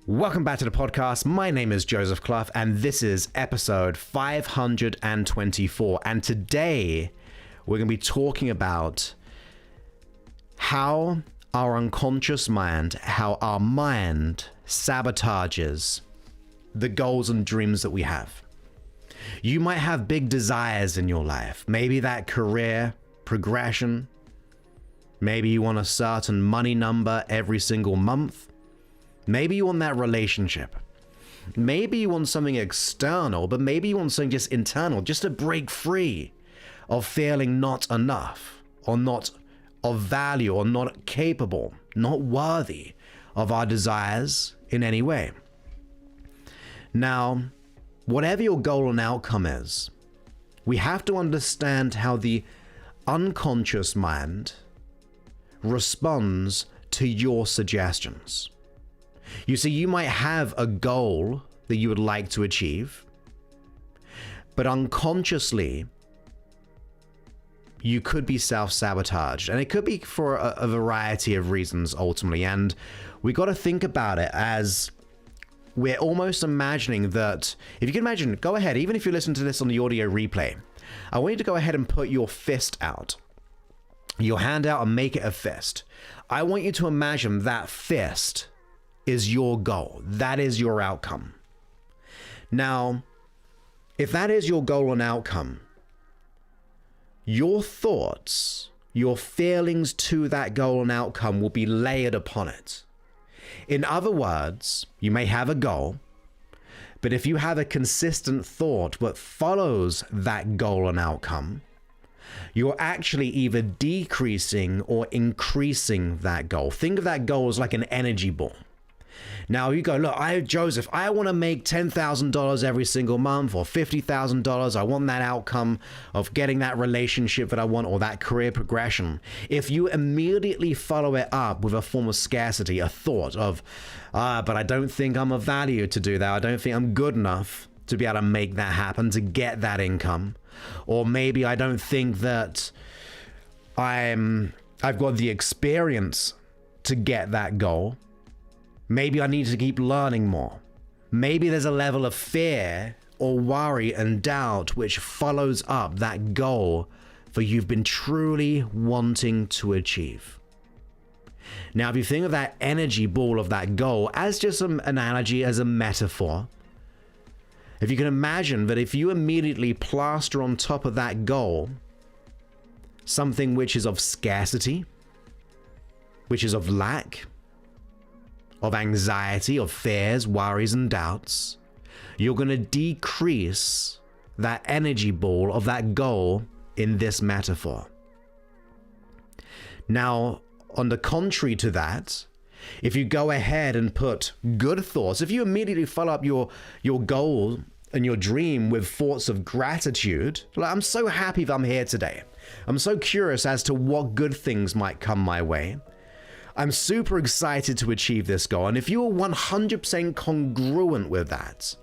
Welcome back to the podcast. My name is Joseph Clough, and this is episode 524. And today, we're going to be talking about how our unconscious mind, how our mind sabotages the goals and dreams that we have. You might have big desires in your life. Maybe that career progression. Maybe you want a certain money number every single month. Maybe you want that relationship. Maybe you want something external, but maybe you want something just internal, just to break free of feeling not enough, or not of value, or not capable, not worthy of our desires in any way. Now, whatever your goal and outcome is, we have to understand how the unconscious mind responds to your suggestions. You see, you might have a goal that you would like to achieve, but unconsciously, you could be self-sabotaged. And it could be for a variety of reasons, ultimately. And we got to think about it as we're almost imagining that, if you can imagine, go ahead, even if you listen to this on the audio replay, I want you to go ahead and put your fist out, your hand out, and make it a fist. I want you to imagine that fist is your goal. That is your outcome. Now, if that is your goal and outcome, your thoughts, your feelings to that goal and outcome will be layered upon it. In other words, you may have a goal, but if you have a consistent thought that follows that goal and outcome, you're actually either decreasing or increasing that goal. Think of that goal as like an energy ball. Now you go, look, Joseph, I want to make $10,000 every single month, or $50,000. I want that outcome of getting that relationship that I want, or that career progression. If you immediately follow it up with a form of scarcity, a thought of, but I don't think I'm of value to do that. I don't think I'm good enough to be able to make that happen, to get that income. Or maybe I don't think that I've got the experience to get that goal. Maybe I need to keep learning more. Maybe there's a level of fear or worry and doubt which follows up that goal that you've been truly wanting to achieve. Now, if you think of that energy ball of that goal as just an analogy, as a metaphor, if you can imagine that if you immediately plaster on top of that goal something which is of scarcity, which is of lack, of anxiety, of fears, worries, and doubts, you're going to decrease that energy ball of that goal in this metaphor. Now, on the contrary to that, if you go ahead and put good thoughts, if you immediately follow up your goal and your dream with thoughts of gratitude, like, I'm so happy that I'm here today. I'm so curious as to what good things might come my way. I'm super excited to achieve this goal. And if you are 100% congruent with that,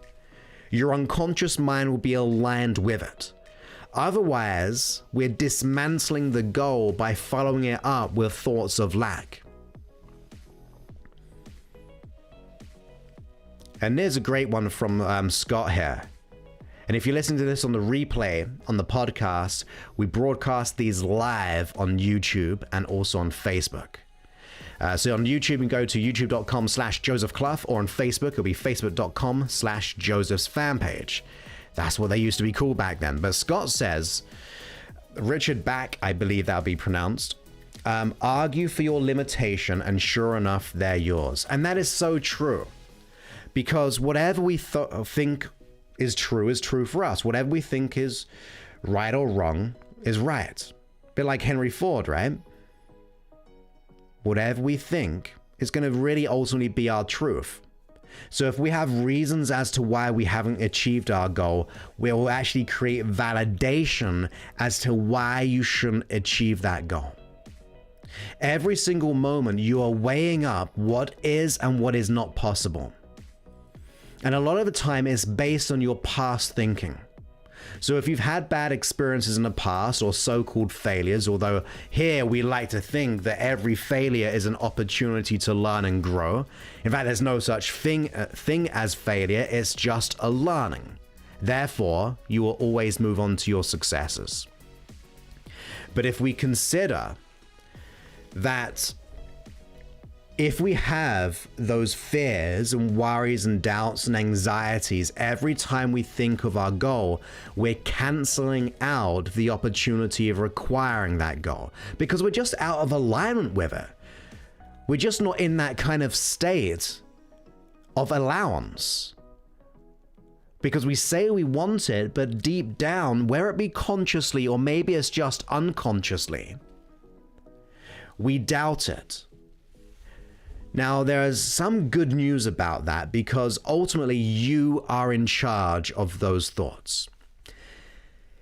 your unconscious mind will be aligned with it. Otherwise, we're dismantling the goal by following it up with thoughts of lack. And there's a great one from Scott here. And if you listen to this on the replay, on the podcast, we broadcast these live on YouTube and also on Facebook. So on YouTube, you can go to youtube.com/Joseph Clough, or on Facebook, it'll be facebook.com/Joseph's fan page. That's what they used to be called back then. But Scott says, Richard Back, I believe that'll be pronounced, argue for your limitation, and sure enough, they're yours. And that is so true. Because whatever we think is true for us. Whatever we think is right or wrong is right. A bit like Henry Ford, right? Whatever we think is going to really ultimately be our truth. So if we have reasons as to why we haven't achieved our goal, we will actually create validation as to why you shouldn't achieve that goal. Every single moment you are weighing up what is and what is not possible. And a lot of the time it's based on your past thinking. So if you've had bad experiences in the past or so-called failures, although here we like to think that every failure is an opportunity to learn and grow. In fact, there's no such thing as failure, it's just a learning. Therefore, you will always move on to your successes. But if we consider that if we have those fears and worries and doubts and anxieties every time we think of our goal, we're canceling out the opportunity of requiring that goal because we're just out of alignment with it. We're just not in that kind of state of allowance. Because we say we want it, but deep down, whether it be consciously or maybe it's just unconsciously, we doubt it. Now, there's some good news about that because ultimately you are in charge of those thoughts.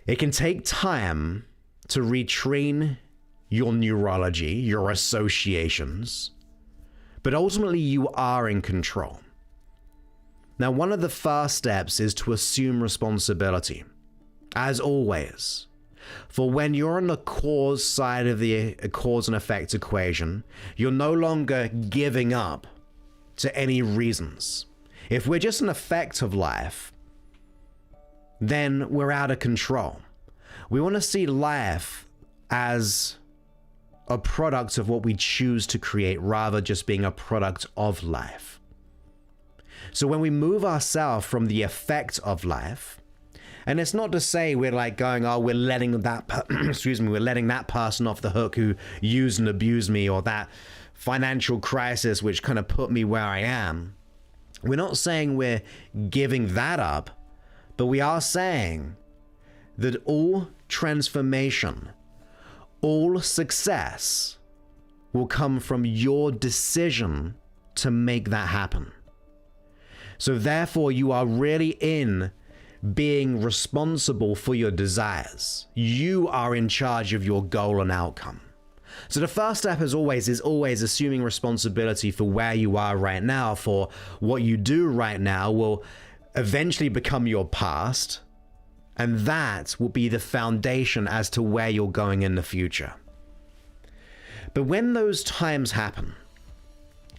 It can take time to retrain your neurology, your associations, but ultimately you are in control. Now, one of the first steps is to assume responsibility, as always. For when you're on the cause side of the cause and effect equation, you're no longer giving up to any reasons. If we're just an effect of life, then we're out of control. We want to see life as a product of what we choose to create rather just being a product of life. So when we move ourselves from the effect of life, and it's not to say we're like going, oh, we're letting that, we're letting that person off the hook who used and abused me, or that financial crisis which kind of put me where I am. We're not saying we're giving that up, but we are saying that all transformation, all success will come from your decision to make that happen. So therefore, you are really in being responsible for your desires. You are in charge of your goal and outcome. So the first step is always assuming responsibility for where you are right now, for what you do right now will eventually become your past, and that will be the foundation as to where you're going in the future. But when those times happen,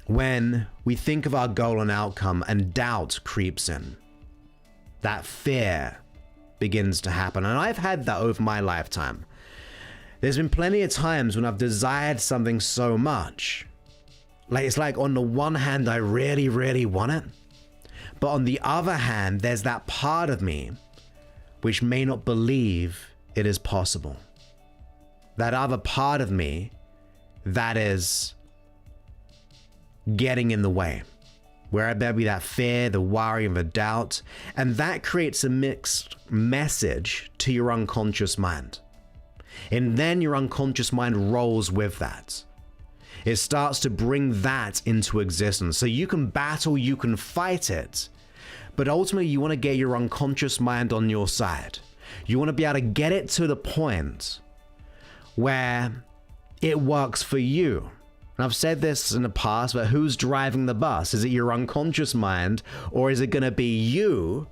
when we think of our goal and outcome and doubt creeps in, that fear begins to happen. And I've had that over my lifetime. There's been plenty of times when I've desired something so much. It's like on the one hand, I really, really want it. But on the other hand, there's that part of me which may not believe it is possible. That other part of me that is getting in the way. Where there be that fear, the worry, and the doubt, and that creates a mixed message to your unconscious mind. And then your unconscious mind rolls with that. It starts to bring that into existence. So you can battle, you can fight it, but ultimately you want to get your unconscious mind on your side. You want to be able to get it to the point where it works for you. And I've said this in the past, but who's driving the bus? Is it your unconscious mind, or is it going to be you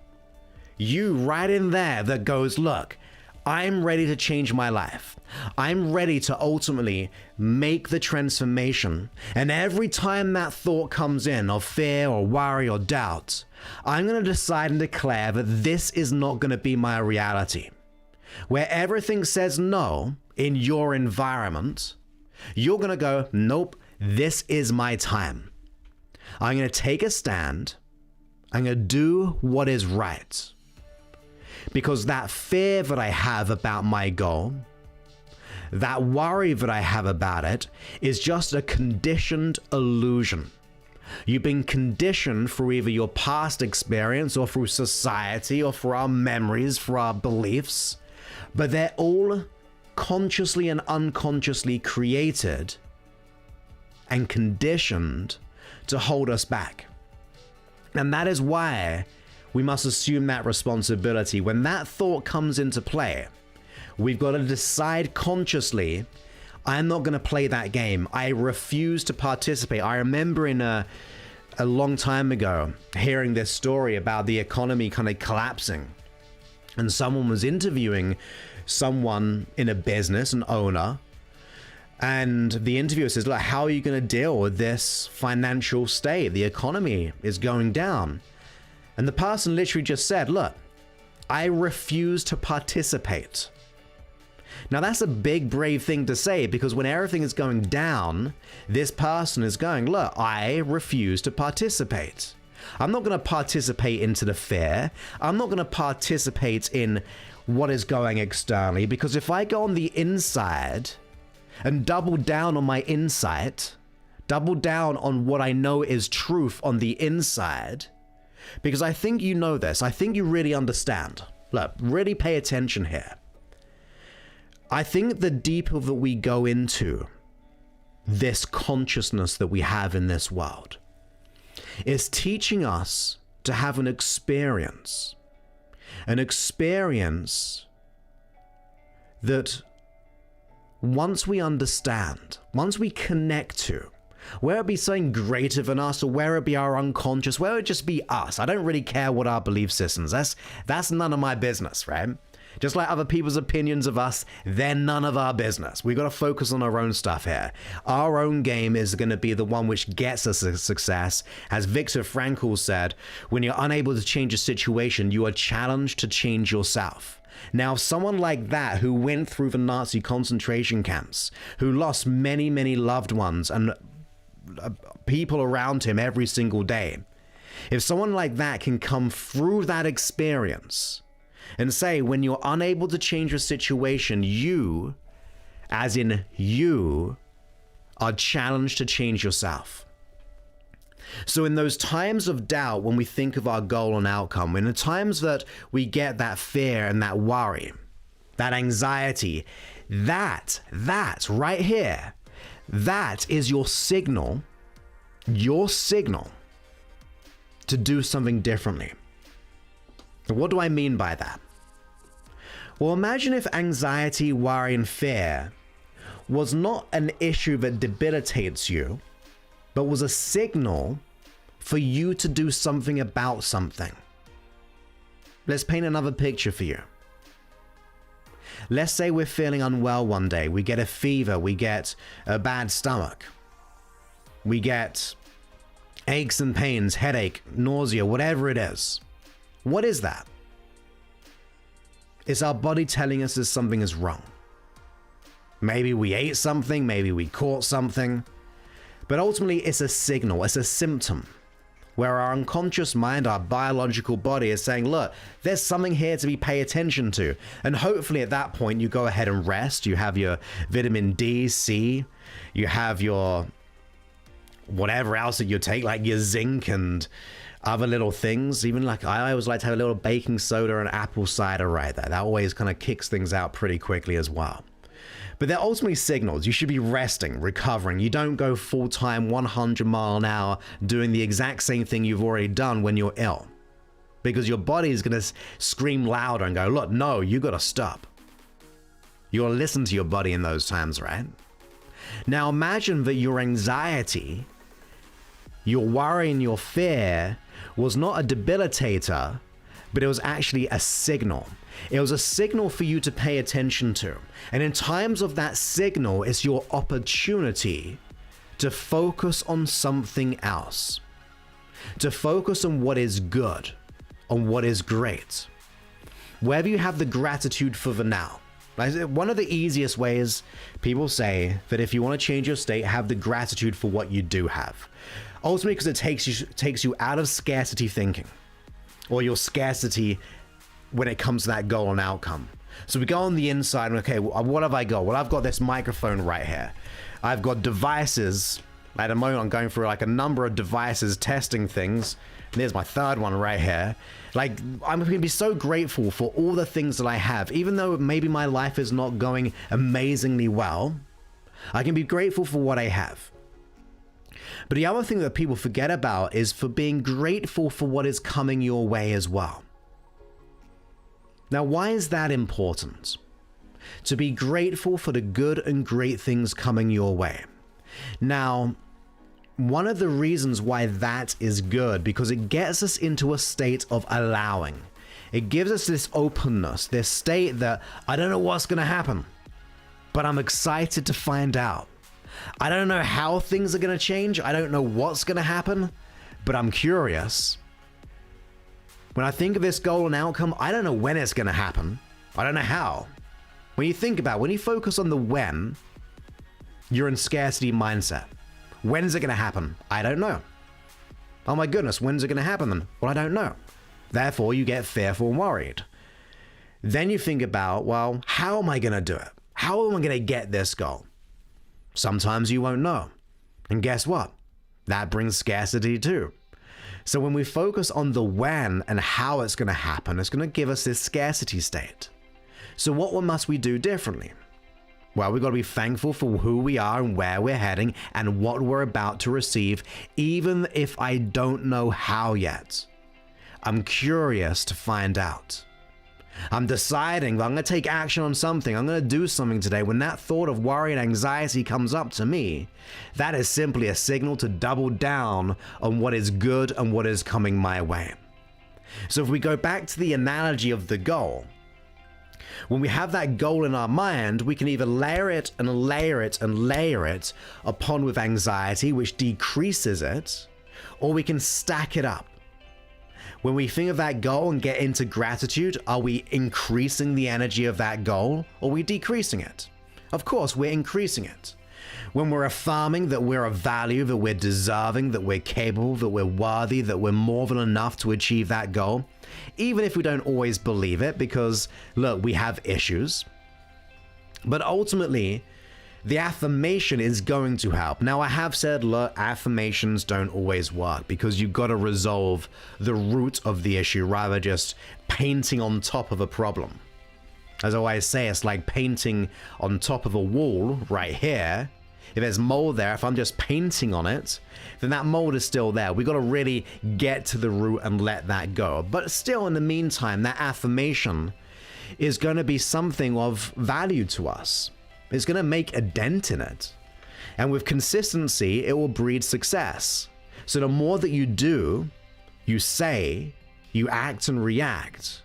right in there that goes, look, I'm ready to change my life. I'm ready to ultimately make the transformation. And every time that thought comes in of fear or worry or doubt, I'm going to decide and declare that this is not going to be my reality. Where everything says no in your environment, you're going to go, nope, this is my time. I'm going to take a stand. I'm going to do what is right. Because that fear that I have about my goal, that worry that I have about it, is just a conditioned illusion. You've been conditioned for either your past experience or through society or for our memories, for our beliefs, but they're all consciously and unconsciously created and conditioned to hold us back. And that is why we must assume that responsibility. When that thought comes into play, we've got to decide consciously, I'm not going to play that game. I refuse to participate. I remember in a long time ago hearing this story about the economy kind of collapsing. and someone was interviewing someone in a business, an owner, and the interviewer says, look, how are you going to deal with this financial state? The economy is going down. And the person literally just said, look, I refuse to participate. Now that's a big, brave thing to say, because when everything is going down, this person is going, look, I refuse to participate. I'm not going to participate into the fear. I'm not going to participate in what is going externally, because if I go on the inside and double down on my insight, double down on what I know is truth on the inside, because I think you know this, I think you really understand. Look, really pay attention here. I think the deeper that we go into this consciousness that we have in this world is teaching us to have an experience that once we understand, once we connect to, whether it be something greater than us or whether it be our unconscious, whether it just be us, I don't really care what our belief systems, that's none of my business, right? Just like other people's opinions of us, they're none of our business. We got to focus on our own stuff here. Our own game is going to be the one which gets us a success. As Viktor Frankl said, when you're unable to change a situation, you are challenged to change yourself. Now, someone like that who went through the Nazi concentration camps, who lost many, many loved ones and people around him every single day, if someone like that can come through that experience and say, when you're unable to change your situation, you, as in you, are challenged to change yourself. So in those times of doubt, when we think of our goal and outcome, in the times that we get that fear and that worry, that anxiety, that right here, that is your signal to do something differently. What do I mean by that? Well, imagine if anxiety, worry, and fear was not an issue that debilitates you, but was a signal for you to do something about something. Let's paint another picture for you. Let's say we're feeling unwell one day. We get a fever, we get a bad stomach, we get aches and pains, headache, nausea, whatever it is. What is that? It's our body telling us that something is wrong. Maybe we ate something, maybe we caught something, but ultimately it's a signal, it's a symptom, where our unconscious mind, our biological body is saying, look, there's something here to be paid attention to. And hopefully at that point you go ahead and rest, you have your vitamin D, C, you have your whatever else that you take, like your zinc and other little things. Even like I always like to have a little baking soda and apple cider right there. That always kind of kicks things out pretty quickly as well. But they're ultimately signals. You should be resting, recovering. You don't go full-time 100 mile an hour doing the exact same thing you've already done when you're ill, because your body is going to scream louder and go, look, no, you got to stop. You got to listen to your body in those times, right? Now imagine that your anxiety, your worry and your fear was not a debilitator, but it was actually a signal. It was a signal for you to pay attention to. And in times of that signal, it's your opportunity to focus on something else, to focus on what is good, on what is great. Whether you have the gratitude for the now. Like one of the easiest ways people say that if you want to change your state, have the gratitude for what you do have. Ultimately, because it takes you out of scarcity thinking, or your scarcity when it comes to that goal and outcome. So we go on the inside and, okay, what have I got? Well, I've got this microphone right here. I've got devices. At the moment, I'm going through like a number of devices, testing things. And there's my third one right here. Like, I'm going to be so grateful for all the things that I have. Even though maybe my life is not going amazingly well, I can be grateful for what I have. But the other thing that people forget about is for being grateful for what is coming your way as well. Now, why is that important? To be grateful for the good and great things coming your way. Now, one of the reasons why that is good, because it gets us into a state of allowing. It gives us this openness, this state that I don't know what's going to happen, but I'm excited to find out. I don't know how things are going to change. I don't know what's going to happen, but I'm curious. When I think of this goal and outcome, I don't know when it's going to happen. I don't know how. When you think about it, when you focus on the when, you're in scarcity mindset. When's it going to happen? I don't know. Oh my goodness, when's it going to happen then? Well, I don't know. Therefore, you get fearful and worried. Then you think about, well, how am I going to do it? How am I going to get this goal? Sometimes you won't know. And guess what? That brings scarcity too. So when we focus on the when and how it's going to happen, it's going to give us this scarcity state. So what must we do differently? Well, we've got to be thankful for who we are and where we're heading and what we're about to receive, even if I don't know how yet. I'm curious to find out. I'm deciding that I'm going to take action on something. I'm going to do something today. When that thought of worry and anxiety comes up to me, that is simply a signal to double down on what is good and what is coming my way. So if we go back to the analogy of the goal, when we have that goal in our mind, we can either layer it and layer it and layer it upon with anxiety, which decreases it, or we can stack it up. When we think of that goal and get into gratitude, are we increasing the energy of that goal, or are we decreasing it? Of course, we're increasing it. When we're affirming that we're of value, that we're deserving, that we're capable, that we're worthy, that we're more than enough to achieve that goal, even if we don't always believe it, because look, we have issues. But ultimately, the affirmation is going to help. Now, I have said, look, affirmations don't always work because you've got to resolve the root of the issue rather than just painting on top of a problem. As I always say, it's like painting on top of a wall right here. If there's mold there, if I'm just painting on it, then that mold is still there. We've got to really get to the root and let that go. But still, in the meantime, that affirmation is going to be something of value to us. It's going to make a dent in it. And with consistency, it will breed success. So the more that you do, you say, you act and react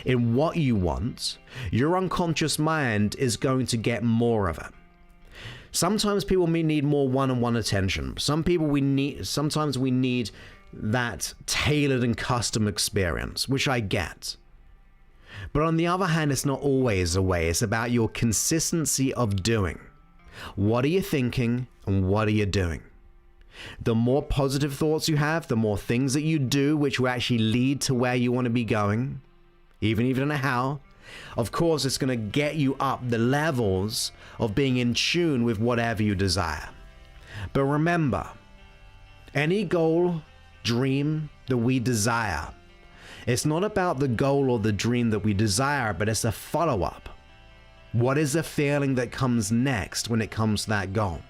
in what you want, your unconscious mind is going to get more of it. Sometimes people may need more one-on-one attention. Sometimes we need that tailored and custom experience, which I get. But on the other hand, it's not always a way. It's about your consistency of doing. What are you thinking and what are you doing? The more positive thoughts you have, the more things that you do which will actually lead to where you want to be going, even if you don't know how. Of course, it's going to get you up the levels of being in tune with whatever you desire. But remember, any goal, dream that we desire, it's not about the goal or the dream that we desire, but it's a follow-up. What is the feeling that comes next when it comes to that goal?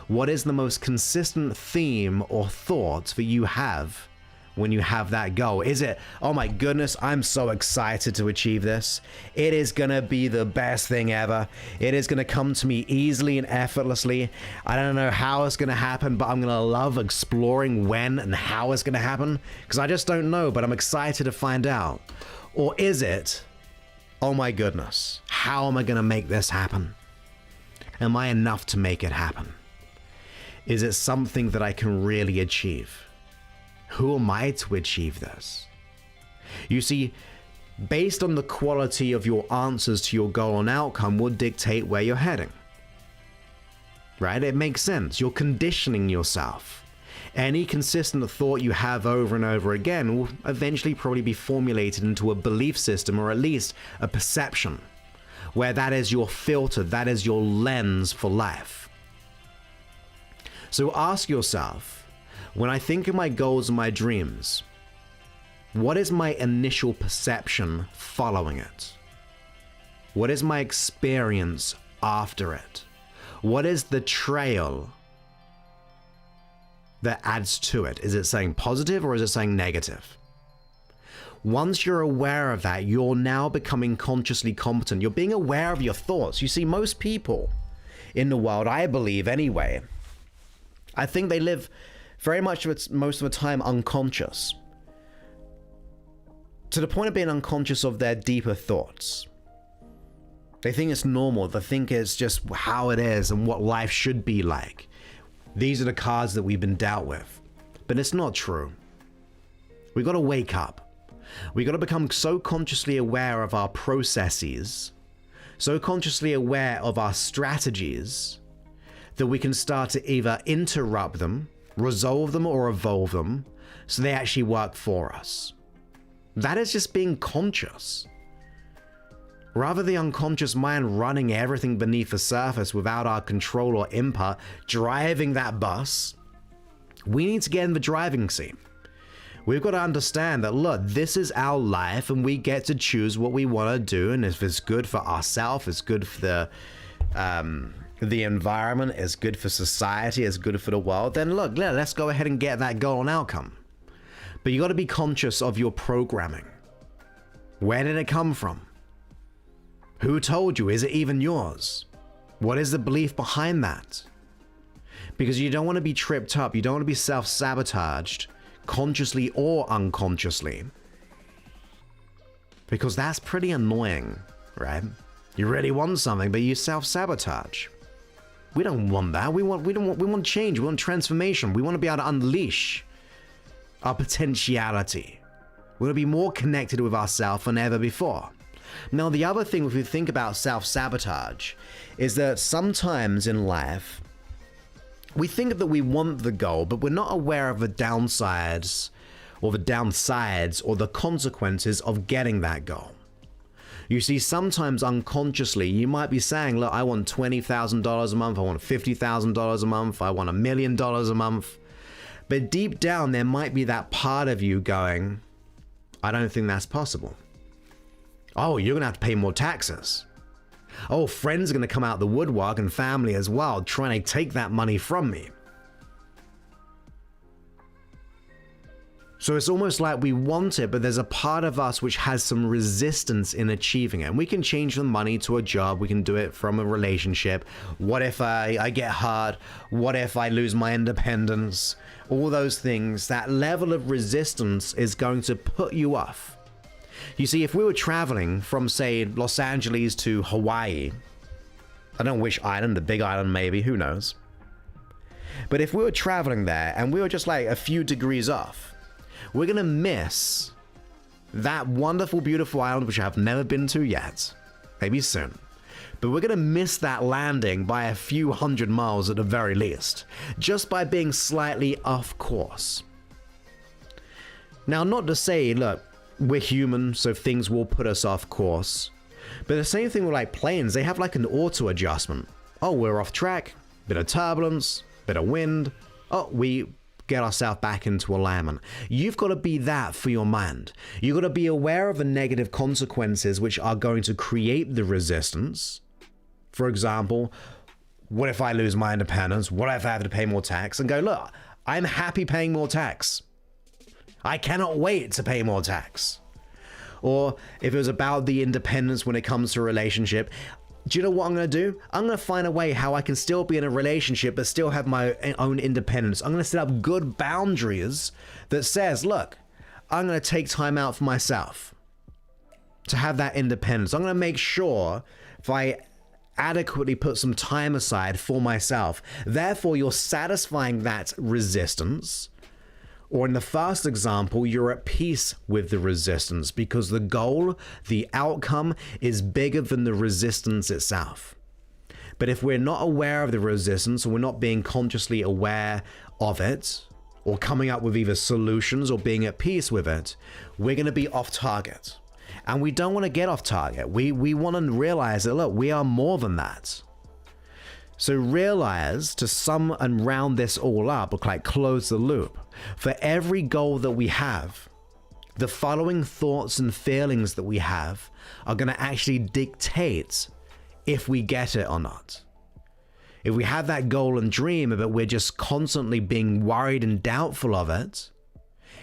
What is the most consistent theme or thoughts that you have when you have that goal? Is it, oh my goodness, I'm so excited to achieve this. It is going to be the best thing ever. It is going to come to me easily and effortlessly. I don't know how it's going to happen, but I'm going to love exploring when and how it's going to happen because I just don't know, but I'm excited to find out. Or is it, oh my goodness, how am I going to make this happen? Am I enough to make it happen? Is it something that I can really achieve? Who am I to achieve this? You see, based on the quality of your answers to your goal and outcome will dictate where you're heading. Right? It makes sense. You're conditioning yourself. Any consistent thought you have over and over again will eventually probably be formulated into a belief system or at least a perception, where that is your filter, that is your lens for life. So ask yourself, when I think of my goals and my dreams, what is my initial perception following it? What is my experience after it? What is the trail that adds to it? Is it saying positive or is it saying negative? Once you're aware of that, you're now becoming consciously competent. You're being aware of your thoughts. You see, most people in the world, I believe anyway, I think they live very much most of the time unconscious. to the point of being unconscious of their deeper thoughts. They think it's normal. They think it's just how it is and what life should be like. These are the cards that we've been dealt with. But it's not true. We got to wake up. We got to become so consciously aware of our processes, so consciously aware of our strategies, that we can start to either interrupt them, resolve them, or evolve them so they actually work for us. That is just being conscious. Rather the unconscious mind running everything beneath the surface without our control or input, driving that bus, we need to get in the driving seat. We've got to understand that, look, this is our life and we get to choose what we want to do. And if it's good for ourselves, it's good for the environment, it's good for society, it's good for the world, then look, let's go ahead and get that goal and outcome. But you got to be conscious of your programming. Where did it come from? Who told you? Is it even yours? What is the belief behind that? Because you don't want to be tripped up. You don't want to be self-sabotaged, consciously or unconsciously. Because that's pretty annoying, right? You really want something, but you self-sabotage. We don't want that. We want change. We want transformation. We want to be able to unleash our potentiality. We want to be more connected with ourselves than ever before. Now, the other thing, if you think about self-sabotage, is that sometimes in life, we think that we want the goal, but we're not aware of the downsides or the consequences of getting that goal. You see, sometimes unconsciously, you might be saying, look, I want $20,000 a month, I want $50,000 a month, I want $1 million a month. But deep down, there might be that part of you going, I don't think that's possible. Oh, you're going to have to pay more taxes. Oh, friends are going to come out the woodwork and family as well, trying to take that money from me. So it's almost like we want it, but there's a part of us which has some resistance in achieving it. And we can change the money to a job. We can do it from a relationship. What if I get hurt? What if I lose my independence? All those things, that level of resistance is going to put you off. You see, if we were traveling from, say, Los Angeles to Hawaii, I don't know which island, the big island maybe, who knows. But if we were traveling there and we were just like a few degrees off, we're going to miss that wonderful, beautiful island, which I've never been to yet. Maybe soon. But we're going to miss that landing by a few hundred miles at the very least, just by being slightly off course. Now, not to say, look, we're human, so things will put us off course. But the same thing with like planes, they have like an auto adjustment. Oh, we're off track, bit of turbulence, bit of wind. Oh, we get ourselves back into alignment. You've got to be that for your mind. You've got to be aware of the negative consequences which are going to create the resistance. For example, what if I lose my independence? What if I have to pay more tax? And go, look, I'm happy paying more tax. I cannot wait to pay more tax. Or if it was about the independence when it comes to a relationship, do you know what I'm going to do? I'm going to find a way how I can still be in a relationship but still have my own independence. I'm going to set up good boundaries that says, look, I'm going to take time out for myself to have that independence. I'm going to make sure if I adequately put some time aside for myself. Therefore, you're satisfying that resistance. Or in the first example, you're at peace with the resistance because the goal, the outcome is bigger than the resistance itself. But if we're not aware of the resistance or we're not being consciously aware of it or coming up with either solutions or being at peace with it, we're going to be off target. And we don't want to get off target. We want to realize that, look, we are more than that. So realize, to sum and round this all up, or like close the loop, for every goal that we have, the following thoughts and feelings that we have are going to actually dictate if we get it or not. If we have that goal and dream, but we're just constantly being worried and doubtful of it,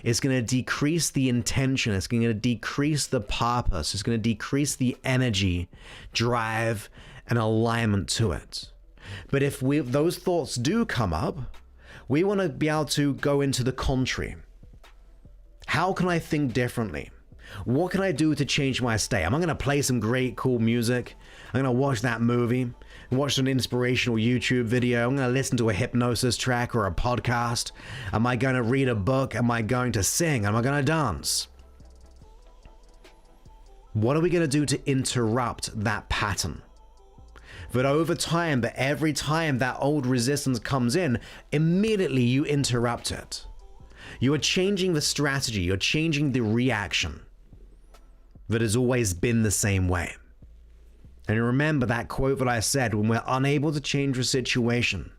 it's going to decrease the intention, it's going to decrease the purpose, it's going to decrease the energy, drive, and alignment to it. But if those thoughts do come up, we want to be able to go into the contrary. How can I think differently? What can I do to change my state? Am I going to play some great, cool music? I'm going to watch that movie, watch an inspirational YouTube video. I'm going to listen to a hypnosis track or a podcast. Am I going to read a book? Am I going to sing? Am I going to dance? What are we going to do to interrupt that pattern? But over time, that every time that old resistance comes in, immediately you interrupt it. You are changing the strategy. You're changing the reaction that has always been the same way. And remember that quote that I said, when we're unable to change the situation,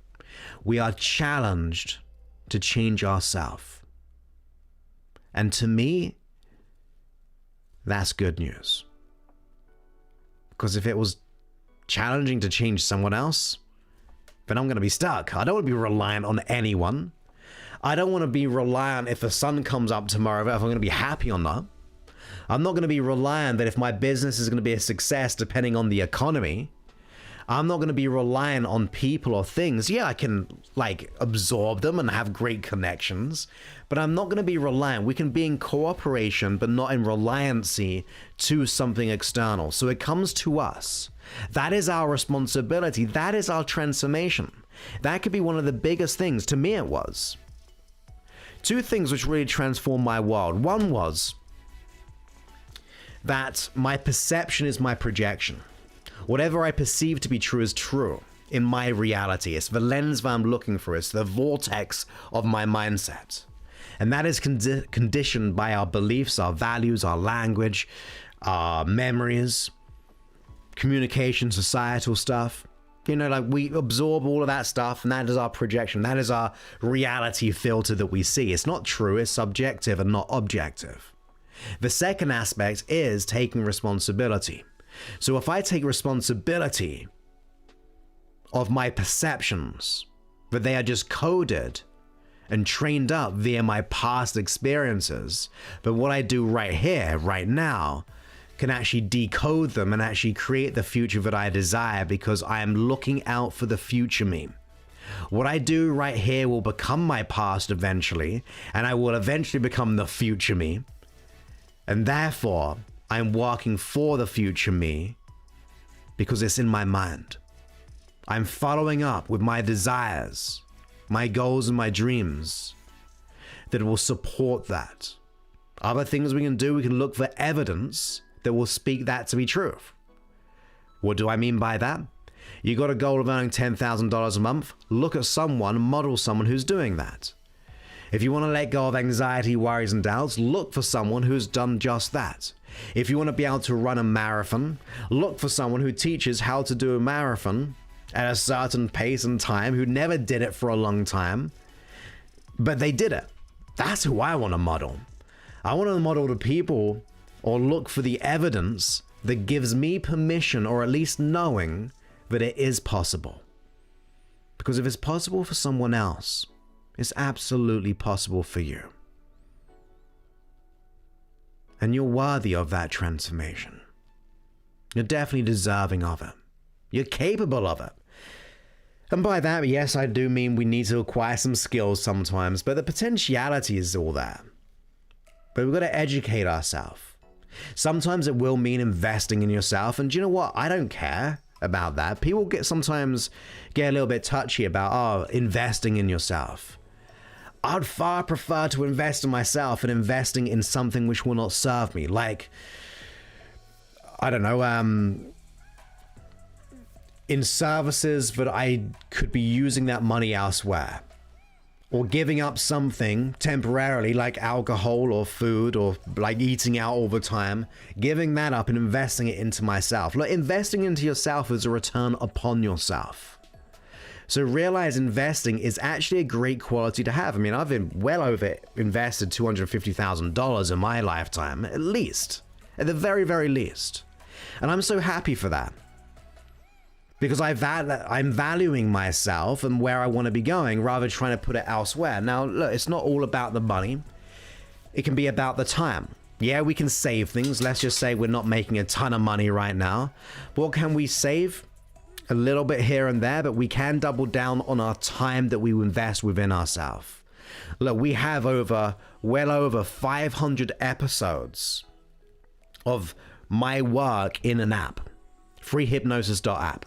we are challenged to change ourselves. And to me, that's good news. Because if it was challenging to change someone else, then I'm going to be stuck. I don't want to be reliant on anyone. I don't want to be reliant if the sun comes up tomorrow, if I'm going to be happy or not. I'm not going to be reliant that if my business is going to be a success depending on the economy. I'm not going to be reliant on people or things. Yeah, I can absorb them and have great connections, but I'm not going to be reliant. We can be in cooperation, but not in reliancy to something external. So it comes to us. That is our responsibility. That is our transformation. That could be one of the biggest things. To me, it was. Two things which really transformed my world. One was that my perception is my projection. Whatever I perceive to be true is true in my reality. It's the lens that I'm looking for. It's the vortex of my mindset. And that is conditioned by our beliefs, our values, our language, our memories, communication, societal stuff. We absorb all of that stuff, and that is our projection. That is our reality filter that we see. It's not true, it's subjective and not objective. The second aspect is taking responsibility. So if I take responsibility of my perceptions, that they are just coded and trained up via my past experiences, but what I do right here, right now, can actually decode them and actually create the future that I desire, because I am looking out for the future me. What I do right here will become my past eventually, and I will eventually become the future me. And therefore, I'm working for the future me because it's in my mind. I'm following up with my desires, my goals and my dreams that will support that. Other things we can do, we can look for evidence that will speak that to be true. What do I mean by that? You got a goal of earning $10,000 a month, look at someone, model someone who's doing that. If you want to let go of anxiety, worries, and doubts, look for someone who's done just that. If you want to be able to run a marathon, look for someone who teaches how to do a marathon at a certain pace and time, who never did it for a long time, but they did it. That's who I want to model. I want to model to people, or look for the evidence that gives me permission, or at least knowing that it is possible. Because if it's possible for someone else, it's absolutely possible for you. And you're worthy of that transformation. You're definitely deserving of it. You're capable of it. And by that, yes, I do mean we need to acquire some skills sometimes, but the potentiality is all there. But we've got to educate ourselves. Sometimes it will mean investing in yourself, and do you know what? I don't care about that. People sometimes get a little bit touchy about, investing in yourself. I'd far prefer to invest in myself and investing in something which will not serve me. Like, I don't know, in services that I could be using that money elsewhere. Or giving up something temporarily, like alcohol or food, or like eating out all the time, giving that up and investing it into myself. Look, investing into yourself is a return upon yourself. So realize investing is actually a great quality to have. I mean, I've been well over invested $250,000 in my lifetime, at least, at the very, very least. And I'm so happy for that. Because I'm valuing myself and where I want to be going, rather than trying to put it elsewhere. Now, look, it's not all about the money. It can be about the time. Yeah, we can save things. Let's just say we're not making a ton of money right now. But what can we save? A little bit here and there, but we can double down on our time that we invest within ourselves. Look, we have well over 500 episodes of my work in an app, freehypnosis.app.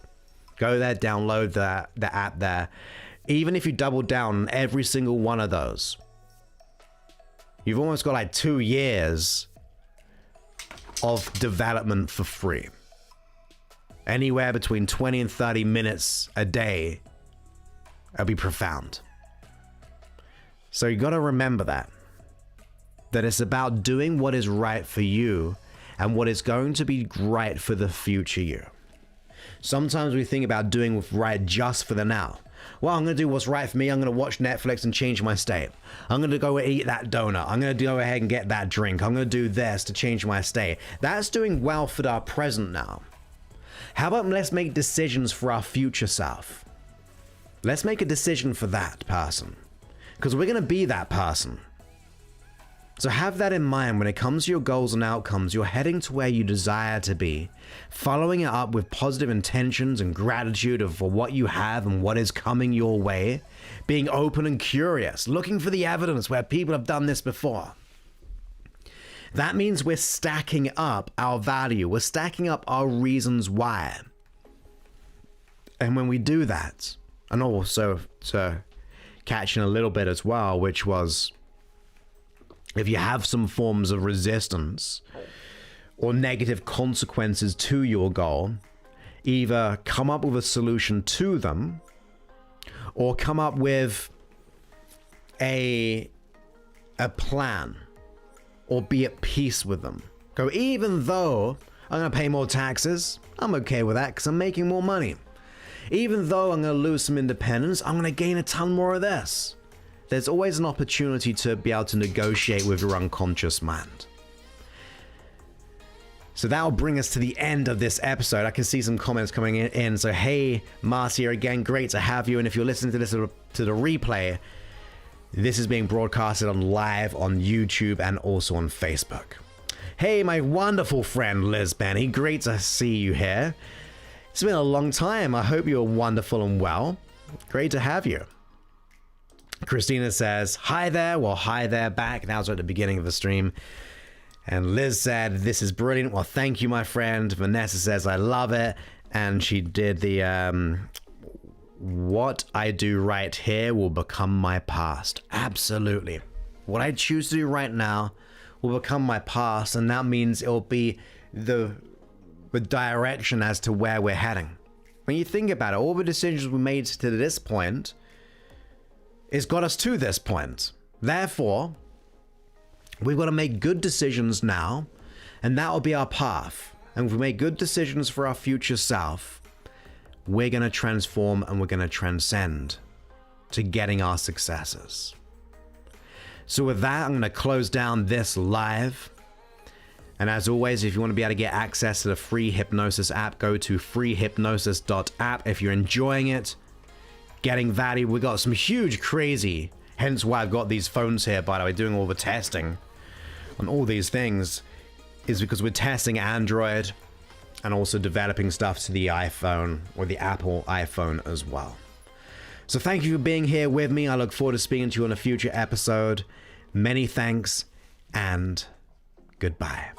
Go there, download the app there. Even if you double down on every single one of those, you've almost got like 2 years of development for free. Anywhere between 20 and 30 minutes a day. It'll be profound. So you got to remember that it's about doing what is right for you and what is going to be right for the future you. Sometimes we think about doing what's right just for the now. Well, I'm going to do what's right for me. I'm going to watch Netflix and change my state. I'm going to go eat that donut. I'm going to go ahead and get that drink. I'm going to do this to change my state. That's doing well for our present now. How about let's make decisions for our future self? Let's make a decision for that person, because we're going to be that person. So have that in mind when it comes to your goals and outcomes. You're heading to where you desire to be, following it up with positive intentions and gratitude for what you have and what is coming your way, being open and curious, looking for the evidence where people have done this before. That means we're stacking up our value. We're stacking up our reasons why. And when we do that, and also to catch in a little bit as well, which was, if you have some forms of resistance or negative consequences to your goal, either come up with a solution to them or come up with a plan or be at peace with them. Go, even though I'm going to pay more taxes, I'm okay with that because I'm making more money. Even though I'm going to lose some independence, I'm going to gain a ton more of this. There's always an opportunity to be able to negotiate with your unconscious mind. So that'll bring us to the end of this episode. I can see some comments coming in. So, hey, Marcia, again, great to have you. And if you're listening to this to the replay, this is being broadcasted on live on YouTube and also on Facebook. Hey, my wonderful friend Liz Benny, great to see you here. It's been a long time. I hope you're wonderful and well. Great to have you. Christina says, hi there. Well, hi there back. That was at the beginning of the stream. And Liz said, this is brilliant. Well, thank you, my friend. Vanessa says, I love it. And she did the, what I do right here will become my past. Absolutely. What I choose to do right now will become my past. And that means it'll be the direction as to where we're heading. When you think about it, all the decisions we made to this point has got us to this point. Therefore, we've got to make good decisions now, and that will be our path. And if we make good decisions for our future self, we're going to transform and we're going to transcend to getting our successes. So with that, I'm going to close down this live. And as always, if you want to be able to get access to the free hypnosis app, go to freehypnosis.app. If you're enjoying it, getting value, we got some huge crazy, hence why I've got these phones here, by the way, doing all the testing on all these things, is because we're testing Android and also developing stuff to the iPhone or the Apple iPhone as well. So thank you for being here with me. I look forward to speaking to you on a future episode. Many thanks and goodbye.